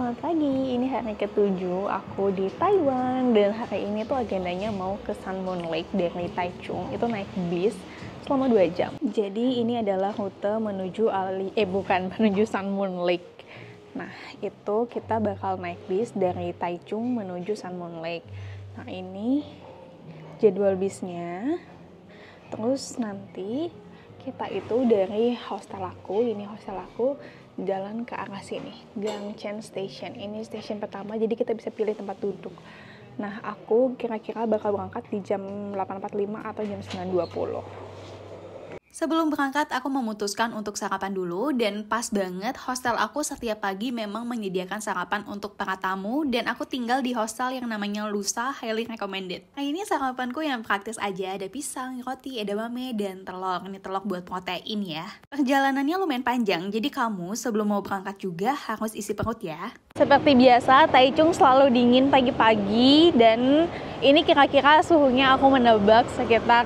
Selamat pagi, ini hari ke-7 aku di Taiwan. Dan hari ini tuh agendanya mau ke Sun Moon Lake dari Taichung. Itu naik bis selama 2 jam. Jadi ini adalah rute menuju menuju Sun Moon Lake. Nah, itu kita bakal naik bis dari Taichung menuju Sun Moon Lake. Nah, ini jadwal bisnya. Terus nanti kita itu dari hostel aku jalan ke arah sini, Gang Chen Station. Ini stasiun pertama, jadi kita bisa pilih tempat duduk. Nah, aku kira-kira bakal berangkat di jam 8.45 atau jam 9.20. Sebelum berangkat, aku memutuskan untuk sarapan dulu, dan pas banget hostel aku setiap pagi memang menyediakan sarapan untuk para tamu, dan aku tinggal di hostel yang namanya Lusa, highly recommended. Nah, ini sarapanku yang praktis aja, ada pisang, roti, edamame, dan telur. Ini telur buat protein ya. Perjalanannya lumayan panjang, jadi kamu sebelum mau berangkat juga harus isi perut ya. Seperti biasa, Taichung selalu dingin pagi-pagi, dan ini kira-kira suhunya aku menebak sekitar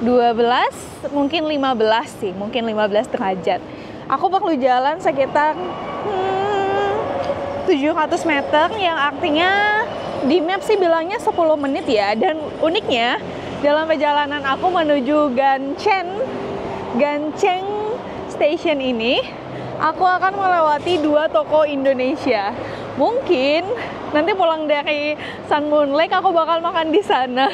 12, mungkin 15 sih, mungkin 15 derajat. Aku perlu jalan sekitar 700 meter, yang artinya di map sih bilangnya 10 menit ya. Dan uniknya, dalam perjalanan aku menuju Gancheng Station ini, aku akan melewati 2 toko Indonesia. Mungkin nanti pulang dari Sun Moon Lake aku bakal makan di sana.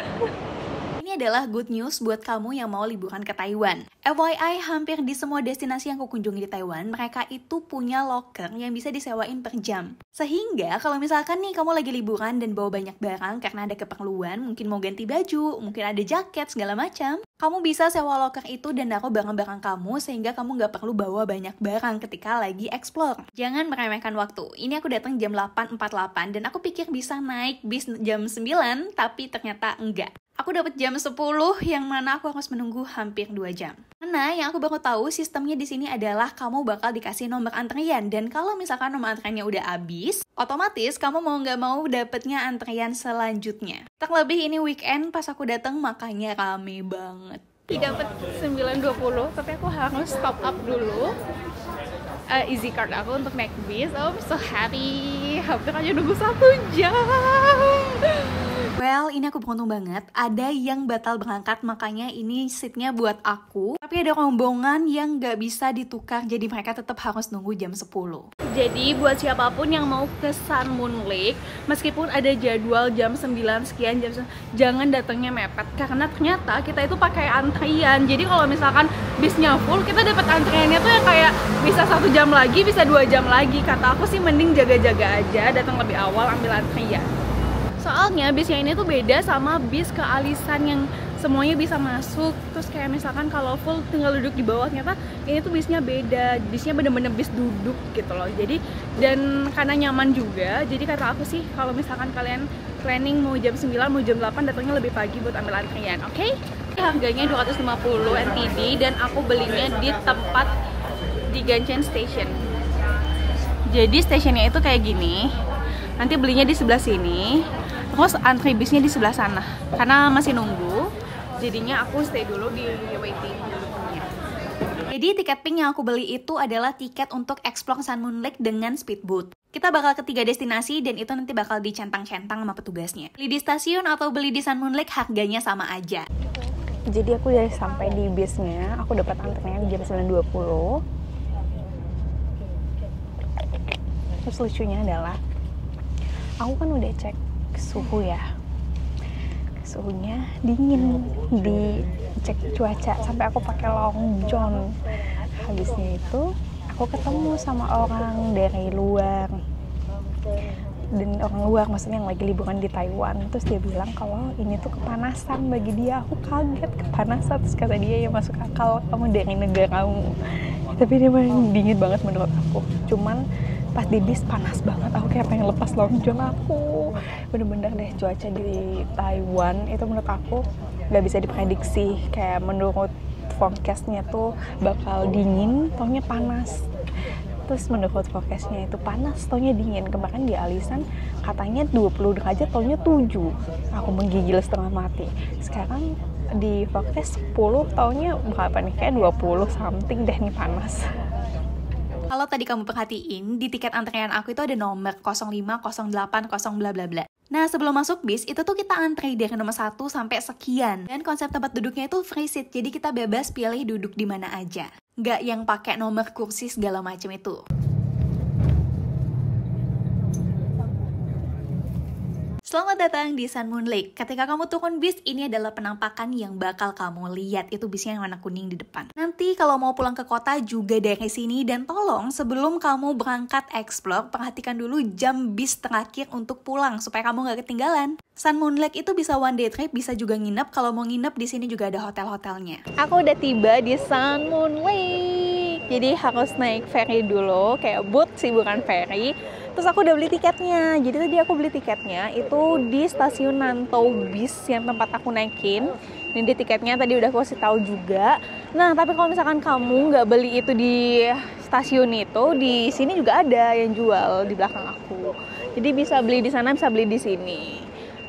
Ini adalah good news buat kamu yang mau liburan ke Taiwan. FYI, hampir di semua destinasi yang aku kunjungi di Taiwan, mereka itu punya locker yang bisa disewain per jam. Sehingga kalau misalkan nih kamu lagi liburan dan bawa banyak barang karena ada keperluan, mungkin mau ganti baju, mungkin ada jaket, segala macam, kamu bisa sewa locker itu dan naruh barang-barang kamu sehingga kamu nggak perlu bawa banyak barang ketika lagi explore. Jangan meremehkan waktu. Ini aku datang jam 8.48 dan aku pikir bisa naik bis jam 9, tapi ternyata enggak. Aku dapat jam 10 yang mana aku harus menunggu hampir 2 jam. Karena yang aku baru tahu sistemnya di sini adalah kamu bakal dikasih nomor antrian, dan kalau misalkan nomor antriannya udah habis, otomatis kamu mau nggak mau dapetnya antrian selanjutnya. Terlebih ini weekend pas aku datang makanya rame banget. Dapat 9.20, tapi aku harus top up dulu easy card aku untuk naik bis. Oh, I'm so happy. Hampir aja nunggu 1 jam. Well, ini aku beruntung banget. Ada yang batal berangkat, makanya ini seatnya buat aku. Tapi ada rombongan yang nggak bisa ditukar, jadi mereka tetap harus nunggu jam 10. Jadi buat siapapun yang mau ke Sun Moon Lake, meskipun ada jadwal jam 9 sekian, jangan datangnya mepet. Karena ternyata kita itu pakai antrian. Jadi kalau misalkan bisnya full, kita dapat antriannya tuh yang kayak bisa 1 jam lagi, bisa 2 jam lagi. Kata aku sih mending jaga-jaga aja, datang lebih awal, ambil antrian. Soalnya bisnya ini tuh beda sama bis ke Alisan yang semuanya bisa masuk. Terus kayak misalkan kalau full tinggal duduk di bawah, ternyata ini tuh bisnya beda. Bisnya bener-bener bis duduk gitu loh. Jadi, dan karena nyaman juga, jadi kata aku sih kalau misalkan kalian planning mau jam 9, mau jam 8, datangnya lebih pagi buat ambil antrian, oke? Harganya 250 NTD dan aku belinya di tempat di Ganchen Station. Jadi stationnya itu kayak gini. Nanti belinya di sebelah sini. Terus antri bisnya di sebelah sana. Karena masih nunggu, jadinya aku stay dulu di waiting roomnya. Jadi tiket pink yang aku beli itu adalah tiket untuk explore Sun Moon Lake dengan speedboat. Kita bakal ke 3 destinasi dan itu nanti bakal dicentang-centang sama petugasnya. Beli di stasiun atau beli di Sun Moon Lake harganya sama aja. Jadi aku udah sampai di bisnya, aku dapat antriannya di jam 9.20. Terus lucunya adalah, aku kan udah cek suhu ya, suhunya dingin, dicek cuaca sampai aku pakai long john. Habisnya itu aku ketemu sama orang dari luar, dan orang luar maksudnya yang lagi liburan di Taiwan. Terus dia bilang kalau ini tuh kepanasan bagi dia. Aku kaget, kepanasan. Terus kata dia, ya masuk akal, kamu dari negaramu. Tapi dia memang dingin banget menurut aku. Cuman pas di bis panas banget, aku kayak pengen lepas long john aku. Bener-bener deh, cuaca di Taiwan itu menurut aku gak bisa diprediksi. Kayak menurut forecastnya tuh bakal dingin, taunya panas. Terus menurut forecastnya itu panas, taunya dingin. Kemarin di Alisan katanya 20 derajat, taunya 7. Aku menggigil setengah mati. Sekarang di forecast 10, taunya berapa nih? Kayak 20 something deh nih panas. Kalau tadi kamu perhatiin, di tiket antrean aku itu ada nomor 05, 08, 0 bla bla bla. Nah, sebelum masuk bis, itu tuh kita antri dari nomor 1 sampai sekian. Dan konsep tempat duduknya itu free seat, jadi kita bebas pilih duduk di mana aja. Nggak yang pakai nomor kursi segala macam itu. Selamat datang di Sun Moon Lake. Ketika kamu turun bis, ini adalah penampakan yang bakal kamu lihat. Itu bisnya yang warna kuning di depan. Nanti kalau mau pulang ke kota juga dari sini. Dan tolong sebelum kamu berangkat explore, perhatikan dulu jam bis terakhir untuk pulang supaya kamu gak ketinggalan. Sun Moon Lake itu bisa one day trip, bisa juga nginep. Kalau mau nginep di sini juga ada hotel-hotelnya. Aku udah tiba di Sun Moon Lake. Jadi harus naik ferry dulu, kayak boat sih bukan ferry. Terus aku udah beli tiketnya. Jadi tadi aku beli tiketnya itu di stasiun Nantou bis yang tempat aku naikin. Ini di tiketnya tadi udah aku kasih tahu juga. Nah, tapi kalau misalkan kamu nggak beli itu di stasiun itu, di sini juga ada yang jual di belakang aku. Jadi bisa beli di sana, bisa beli di sini.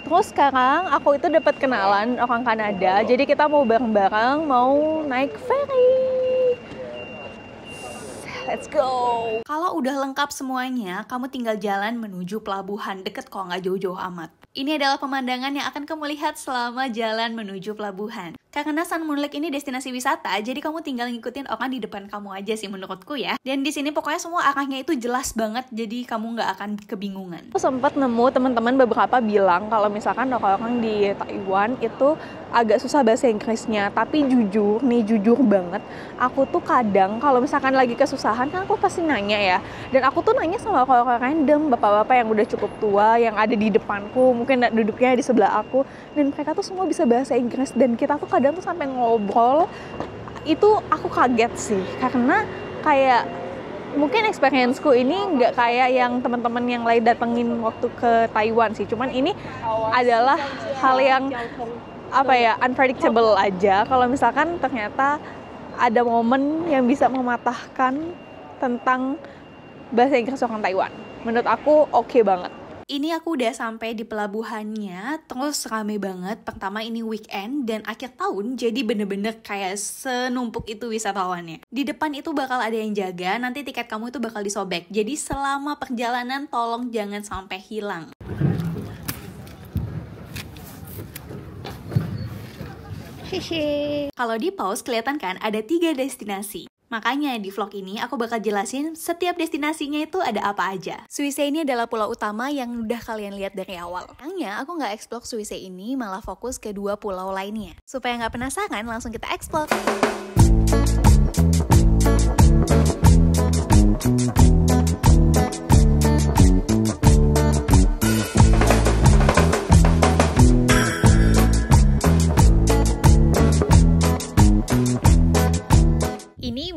Terus sekarang aku itu dapat kenalan orang Kanada. Jadi kita mau bareng-bareng mau naik ferry. Let's go! Kalau udah lengkap semuanya, kamu tinggal jalan menuju pelabuhan deket kok, nggak jauh-jauh amat. Ini adalah pemandangan yang akan kamu lihat selama jalan menuju pelabuhan. Karena Sun Moon Lake ini destinasi wisata, jadi kamu tinggal ngikutin orang di depan kamu aja sih menurutku ya. Dan di sini pokoknya semua arahnya itu jelas banget, jadi kamu nggak akan kebingungan. Aku sempat nemu teman-teman beberapa bilang kalau misalkan orang-orang di Taiwan itu agak susah bahasa Inggrisnya, tapi jujur banget, aku tuh kadang kalau misalkan lagi kesusahan kan aku pasti nanya ya. Dan aku tuh nanya sama orang-orang random, bapak-bapak yang udah cukup tua yang ada di depanku, mungkin duduknya di sebelah aku, dan mereka tuh semua bisa bahasa Inggris. Dan kita tuh kadang tuh sampai ngobrol, itu aku kaget sih, karena kayak mungkin experience-ku ini nggak kayak yang teman-teman yang lain datengin waktu ke Taiwan sih. Cuman ini adalah hal yang unpredictable aja. Kalau misalkan ternyata ada momen yang bisa mematahkan tentang bahasa Inggris orang Taiwan. Menurut aku oke banget. Ini aku udah sampai di pelabuhannya, terus rame banget. Pertama ini weekend dan akhir tahun, jadi bener-bener kayak senumpuk itu wisatawannya. Di depan itu bakal ada yang jaga, nanti tiket kamu itu bakal disobek. Jadi selama perjalanan tolong jangan sampai hilang. Hehe. Kalau di pause kelihatan kan ada 3 destinasi. Makanya di vlog ini aku bakal jelasin setiap destinasinya itu ada apa aja. Suisei ini adalah pulau utama yang udah kalian lihat dari awal. Sayangnya aku nggak explore Suisei ini, malah fokus ke 2 pulau lainnya. Supaya nggak penasaran, langsung kita explore.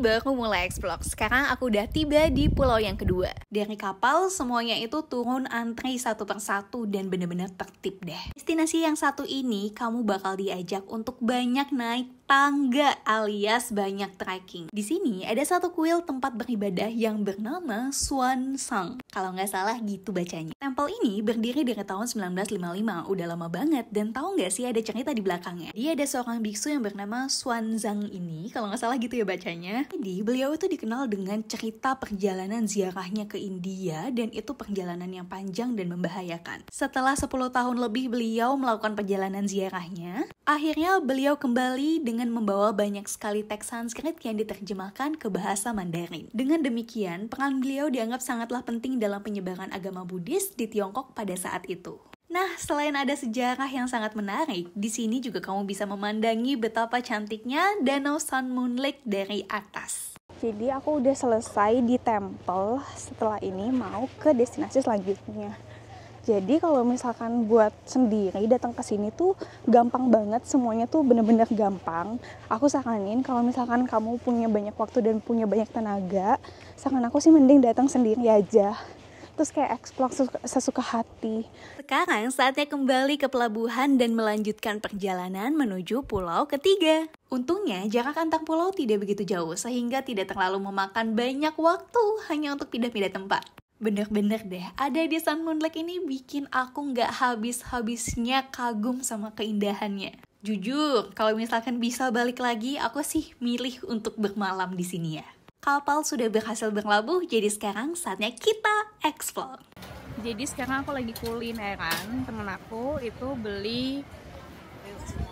Baru mulai explore. Sekarang aku udah tiba di pulau yang kedua. Dari kapal semuanya itu turun antri satu persatu dan bener-bener tertib deh. Destinasi yang satu ini kamu bakal diajak untuk banyak naik tangga alias banyak trekking. Di sini ada satu kuil tempat beribadah yang bernama Xuanzang. Kalau nggak salah gitu bacanya. Tempel ini berdiri dari tahun 1955, udah lama banget. Dan tahu nggak sih ada cerita di belakangnya? Dia ada seorang biksu yang bernama Xuanzang ini, kalau nggak salah gitu ya bacanya. Jadi beliau itu dikenal dengan cerita perjalanan ziarahnya ke India dan itu perjalanan yang panjang dan membahayakan. Setelah 10 tahun lebih beliau melakukan perjalanan ziarahnya, akhirnya beliau kembali dengan membawa banyak sekali teks Sanskrit yang diterjemahkan ke bahasa Mandarin. Dengan demikian, peran beliau dianggap sangatlah penting dalam penyebaran agama Buddhis di Tiongkok pada saat itu. Nah, selain ada sejarah yang sangat menarik, di sini juga kamu bisa memandangi betapa cantiknya Danau Sun Moon Lake dari atas. Jadi aku udah selesai di tempel, setelah ini mau ke destinasi selanjutnya. Jadi kalau misalkan buat sendiri datang ke sini tuh gampang banget, semuanya tuh bener-bener gampang. Aku saranin kalau misalkan kamu punya banyak waktu dan punya banyak tenaga, saran aku sih mending datang sendiri aja. Terus kayak explore sesuka hati. Sekarang saatnya kembali ke pelabuhan dan melanjutkan perjalanan menuju pulau ketiga. Untungnya jarak antar pulau tidak begitu jauh sehingga tidak terlalu memakan banyak waktu hanya untuk pindah-pindah tempat. Bener-bener deh, ada di Sun Moon Lake ini bikin aku nggak habis-habisnya kagum sama keindahannya. Jujur, kalau misalkan bisa balik lagi, aku sih milih untuk bermalam di sini ya. Kapal sudah berhasil berlabuh, jadi sekarang saatnya kita explore. Jadi sekarang aku lagi kulineran, temen aku itu beli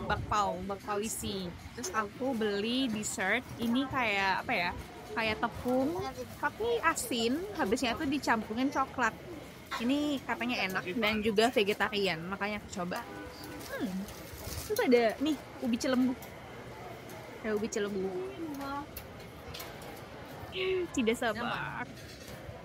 bakpao isi. Terus aku beli dessert, ini kayak apa ya? Kayak tepung, tapi asin, habisnya tuh dicampurin coklat. Ini katanya enak dan juga vegetarian, makanya aku coba. Terus ada nih ubi cilembu. Ada ubi cilembu. Tidak sabar.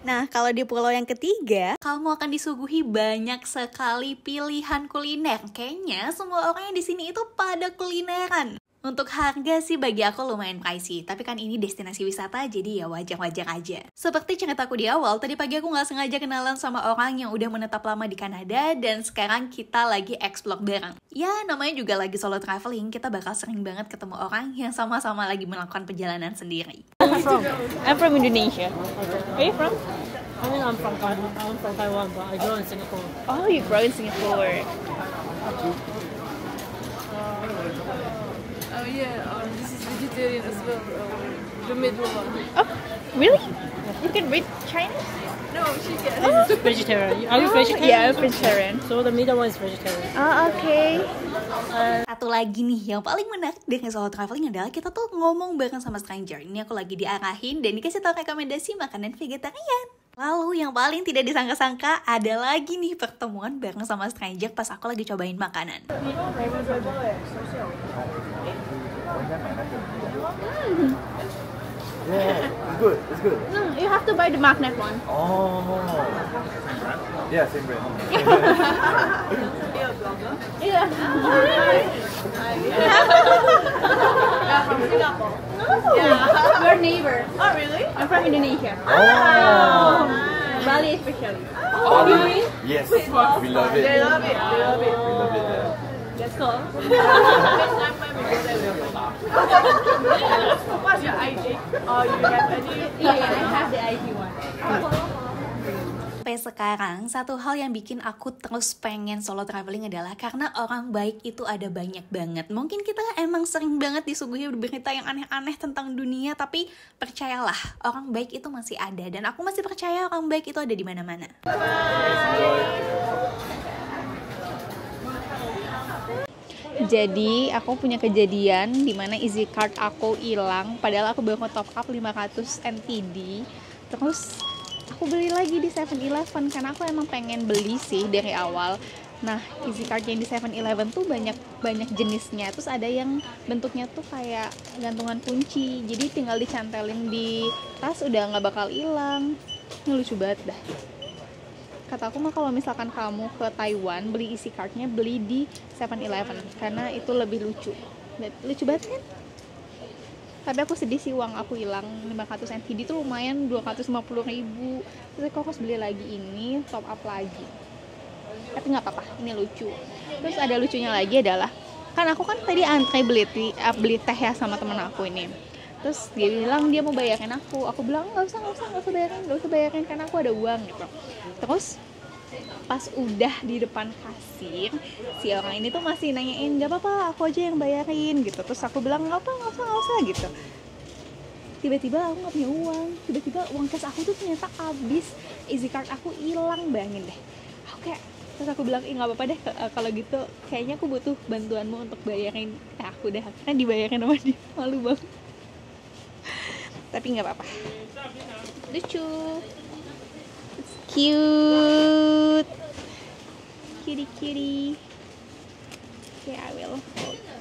Nah, kalau di pulau yang ketiga, kamu akan disuguhi banyak sekali pilihan kuliner. Kayaknya semua orang yang di sini itu pada kulineran. Untuk harga sih bagi aku lumayan pricey, tapi kan ini destinasi wisata jadi ya wajar-wajar aja. Seperti ceritaku di awal, tadi pagi aku nggak sengaja kenalan sama orang yang udah menetap lama di Kanada dan sekarang kita lagi explore bareng. Ya namanya juga lagi solo traveling, kita bakal sering banget ketemu orang yang sama-sama lagi melakukan perjalanan sendiri. I'm from Indonesia. Are you from? I mean, I'm from Taiwan, but I grew in Singapore. Oh, you grow in Singapore. Oh yeah, this is vegetarian as well. The middle one. Oh, really? You can read Chinese? No, she can. This is vegetarian. Are you vegetarian? Yeah, I'm vegetarian. So the middle one is vegetarian. Oh, okay. Satu lagi nih, yang paling menarik dari solo traveling adalah kita tuh ngomong bareng sama stranger. Ini aku lagi diarahin dan dikasih tahu rekomendasi makanan vegetarian. Lalu yang paling tidak disangka-sangka ada lagi nih pertemuan bareng sama stranger pas aku lagi cobain makanan. Yeah, it's good. It's good. You have to buy the magnet one. Oh. Yeah, same brand. Yeah. From Singapore. We're neighbors. Oh really? I'm from Indonesia. Oh. Bali especially. Oh really? Yes, we love it. They love it. They love it. We love it. Yeah. That's cool. Next time when we go there, we'll What's your IG? Oh, you have any? Yeah, I have the ID one. Sampai sekarang, satu hal yang bikin aku terus pengen solo traveling adalah karena orang baik itu ada banyak banget. Mungkin kita emang sering banget disuguhi berita yang aneh-aneh tentang dunia, tapi percayalah, orang baik itu masih ada. Dan aku masih percaya orang baik itu ada di mana-mana. Jadi aku punya kejadian dimana easy card aku hilang, padahal aku baru top up 500 NTD. Terus aku beli lagi di 7-Eleven karena aku emang pengen beli sih dari awal. Nah, easy card yang di 7-Eleven tuh banyak jenisnya. Terus ada yang bentuknya tuh kayak gantungan kunci, jadi tinggal dicantelin di tas udah nggak bakal hilang. Ini lucu banget dah. Kata aku mah kalau misalkan kamu ke Taiwan beli easy cardnya beli di 7-Eleven karena itu lebih lucu. Lucu banget kan? Tapi aku sedih sih uang aku hilang 500 NTD itu lumayan 250.000. Terus aku harus beli lagi ini, top up lagi. Tapi nggak apa-apa, ini lucu. Terus ada lucunya lagi adalah kan aku kan tadi antri beli teh ya sama temen aku ini. Terus dia bilang dia mau bayarin aku bilang nggak usah bayarin karena aku ada uang gitu. Terus pas udah di depan kasir si orang ini tuh masih nanyain nggak apa-apa aku aja yang bayarin gitu. Terus aku bilang nggak usah gitu. Tiba-tiba aku nggak punya uang, tiba-tiba uang cash aku tuh ternyata habis, easy card aku hilang, bayangin deh. Oke, terus aku bilang nggak apa-apa deh kalau gitu kayaknya aku butuh bantuanmu untuk bayarin aku deh, karena dibayarin sama dia, malu banget. Tapi nggak apa-apa, lucu, it's cute, cutie. Okay, I will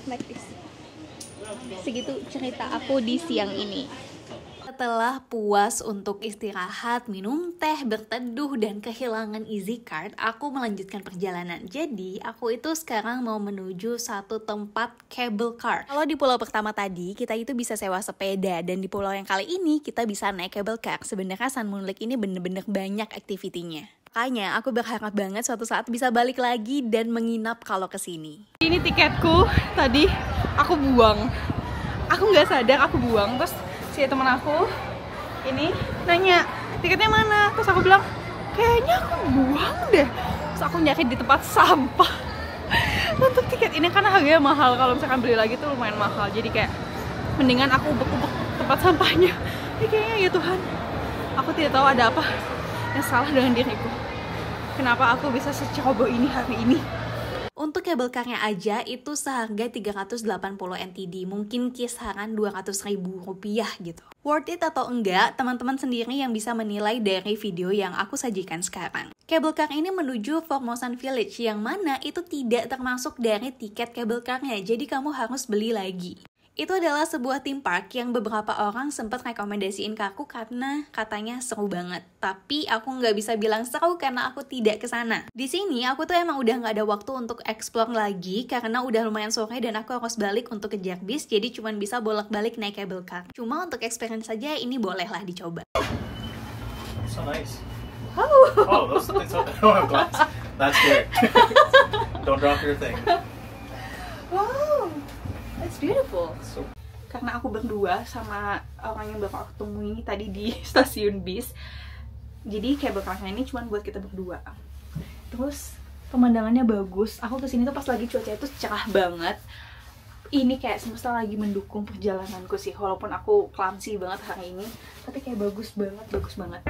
like this. Segitu cerita aku di siang ini. Setelah puas untuk istirahat, minum teh, berteduh, dan kehilangan easy card, aku melanjutkan perjalanan. Jadi, aku itu sekarang mau menuju satu tempat cable car. Kalau di pulau pertama tadi, kita itu bisa sewa sepeda, dan di pulau yang kali ini, kita bisa naik cable car. Sebenarnya Sun Moon Lake ini bener-bener banyak aktivitinya. Makanya, aku berharap banget suatu saat bisa balik lagi dan menginap kalau kesini. Ini tiketku tadi aku buang. Aku nggak sadar aku buang. Terus si teman aku ini nanya tiketnya mana. Terus aku bilang kayaknya aku buang deh. Terus aku nyari di tempat sampah. Untuk tiket ini karena harganya mahal. Kalau misalkan beli lagi tuh lumayan mahal. Jadi kayak mendingan aku ubek-ubek tempat sampahnya. Ini kayaknya ya Tuhan, aku tidak tahu ada apa yang salah dengan diriku. Kenapa aku bisa seceroboh ini hari ini? Untuk kabel car-nya aja itu seharga 380 NTD, mungkin kisaran 200.000 rupiah gitu. Worth it atau enggak, teman-teman sendiri yang bisa menilai dari video yang aku sajikan sekarang. Kabel car ini menuju Formosan Village, yang mana itu tidak termasuk dari tiket kabel car-nya, jadi kamu harus beli lagi. Itu adalah sebuah theme park yang beberapa orang sempat rekomendasiin ke aku karena katanya seru banget. Tapi aku nggak bisa bilang seru karena aku tidak ke sana. Di sini aku tuh emang udah nggak ada waktu untuk explore lagi karena udah lumayan sore dan aku harus balik untuk kejar bis, jadi cuman bisa bolak-balik naik cable car. Cuma untuk experience saja ini bolehlah dicoba. So nice. Oh, those things don't have glass. That's good. Don't drop your thing. wow, that's beautiful. So Karena aku berdua sama orang yang baru aku temui tadi di stasiun bis, jadi cable car-nya ini cuma buat kita berdua. Terus pemandangannya bagus. Aku kesini tuh pas lagi cuaca itu cerah banget. Ini kayak semesta lagi mendukung perjalananku sih, walaupun aku clumsy banget hari ini, tapi kayak bagus banget, bagus banget.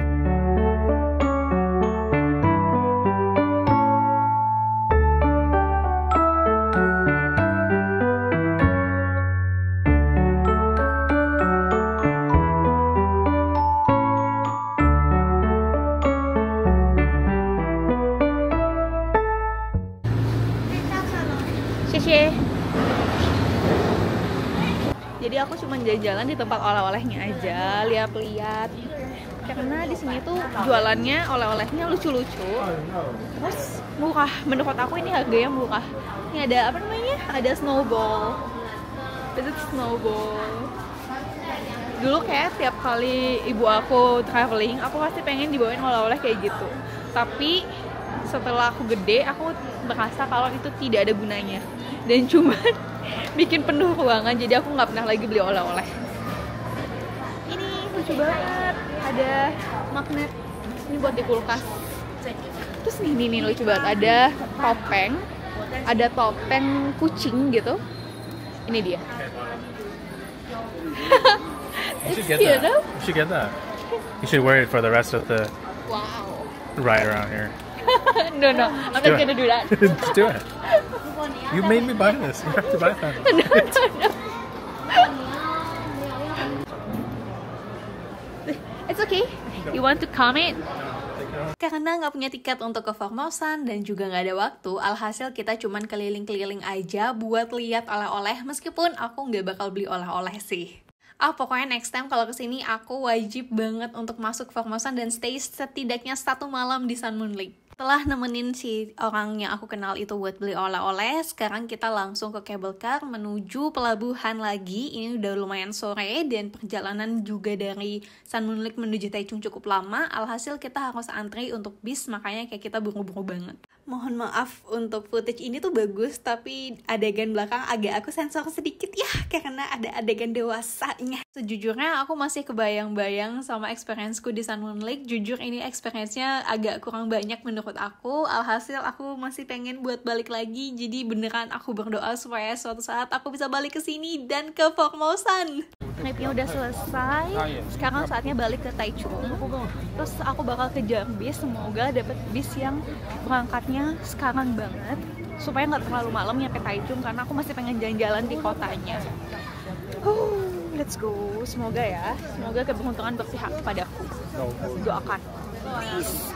Jadi aku cuma jalan-jalan di tempat oleh-olehnya aja, lihat-lihat. Karena di sini tuh jualannya oleh-olehnya lucu-lucu. Terus murah. Menurut aku ini harganya murah. Ini ada apa namanya? Ada snowball. This is snowball. Dulu kayak tiap kali ibu aku traveling, aku pasti pengen dibawain oleh-oleh kayak gitu. Tapi setelah aku gede, aku merasa kalau itu tidak ada gunanya. Dan cuma bikin penuh ruangan, jadi aku nggak pernah lagi beli oleh-oleh. Ini lucu banget, ada magnet ini buat di kulkas. Terus nih lucu banget, ada topeng kucing gitu. Ini dia. You should get that. You should get that. You should wear it for the rest of the ride around here. No, I'm not gonna do that. Just do it. You made me buy this. You have to buy that. No. It's okay. You want to comment? Karena nggak punya tiket untuk ke Formosan dan juga nggak ada waktu, alhasil kita cuman keliling-keliling aja buat lihat oleh-oleh, meskipun aku nggak bakal beli oleh-oleh sih. Pokoknya next time kalau kesini aku wajib banget untuk masuk Formosan dan stay setidaknya 1 malam di Sun Moon Lake. Setelah nemenin si orang yang aku kenal itu buat beli oleh-oleh, sekarang kita langsung ke cable car menuju pelabuhan lagi. Ini udah lumayan sore dan perjalanan juga dari Sun Moon Lake menuju Taichung cukup lama. Alhasil kita harus antri untuk bis, makanya kayak kita buru-buru banget. Mohon maaf untuk footage ini tuh bagus, tapi adegan belakang agak aku sensor sedikit ya, karena ada adegan dewasanya. Sejujurnya aku masih kebayang-bayang sama experience-ku di Sun Moon Lake. Jujur ini experience-nya agak kurang banyak menurut aku. Alhasil aku masih pengen buat balik lagi. Jadi beneran aku berdoa supaya suatu saat aku bisa balik ke sini dan ke Formosan. Tripnya udah selesai. Sekarang saatnya balik ke Taichung. Terus aku bakal kejar bis. Semoga dapet bis yang berangkatnya sekarang banget, supaya nggak terlalu malam nyampe Taichung, karena aku masih pengen jalan-jalan di kotanya. Let's go. Semoga ya. Semoga keberuntungan berpihak kepadaku. Doakan. Please.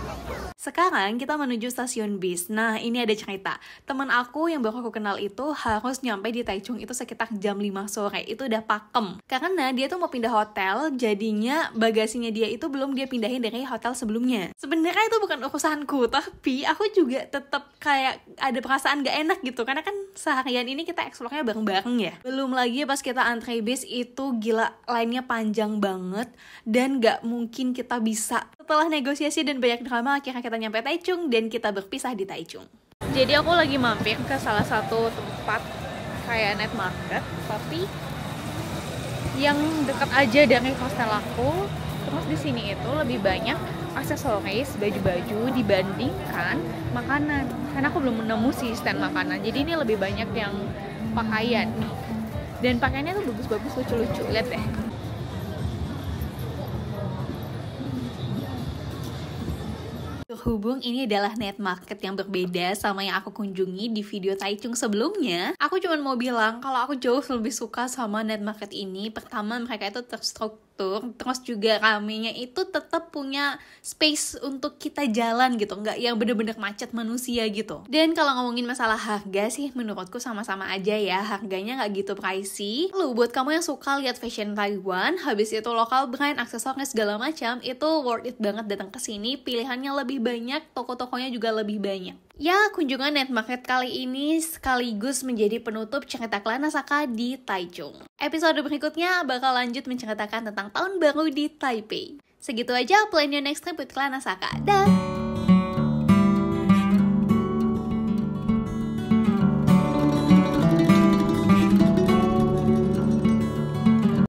Sekarang kita menuju stasiun bis. Nah, ini ada cerita. Teman aku yang baru aku kenal itu harus nyampe di Taichung itu sekitar jam 5 sore. Itu udah pakem. Karena dia tuh mau pindah hotel, jadinya bagasinya dia itu belum dia pindahin dari hotel sebelumnya. Sebenarnya itu bukan urusanku, tapi aku juga tetap kayak ada perasaan gak enak gitu. Karena kan seharian ini kita explore-nya bareng-bareng ya. Belum lagi pas kita antri bis itu gila, line-nya panjang banget dan gak mungkin kita bisa. Setelah negosiasi dan banyak drama, akhirnya kita nyampe Taichung dan kita berpisah di Taichung. Jadi aku lagi mampir ke salah satu tempat kayak night market, tapi yang dekat aja dari hostel aku. Terus di sini itu lebih banyak aksesoris, baju-baju dibandingkan makanan. Karena aku belum menemu sih stand makanan. Jadi ini lebih banyak yang pakaian. Dan pakaiannya tuh bagus-bagus, lucu-lucu. Lihat deh. berhubung ini adalah night market yang berbeda sama yang aku kunjungi di video Taichung sebelumnya, aku cuma mau bilang kalau aku jauh lebih suka sama night market ini. Pertama, mereka itu terstruktur, terus juga ramenya itu tetap punya space untuk kita jalan gitu, nggak yang bener-bener macet manusia gitu. Dan kalau ngomongin masalah harga sih, menurutku sama-sama aja ya, harganya nggak gitu pricey. Lalu buat kamu yang suka lihat fashion Taiwan, habis itu lokal brand, aksesoris segala macam, itu worth it banget datang ke sini. Pilihannya lebih banyak, toko-tokonya juga lebih banyak. Ya, kunjungan night market kali ini sekaligus menjadi penutup cerita Kelana Saka di Taichung. Episode berikutnya bakal lanjut menceritakan tentang tahun baru di Taipei. Segitu aja plannya next trip with Kelana Saka. Dah!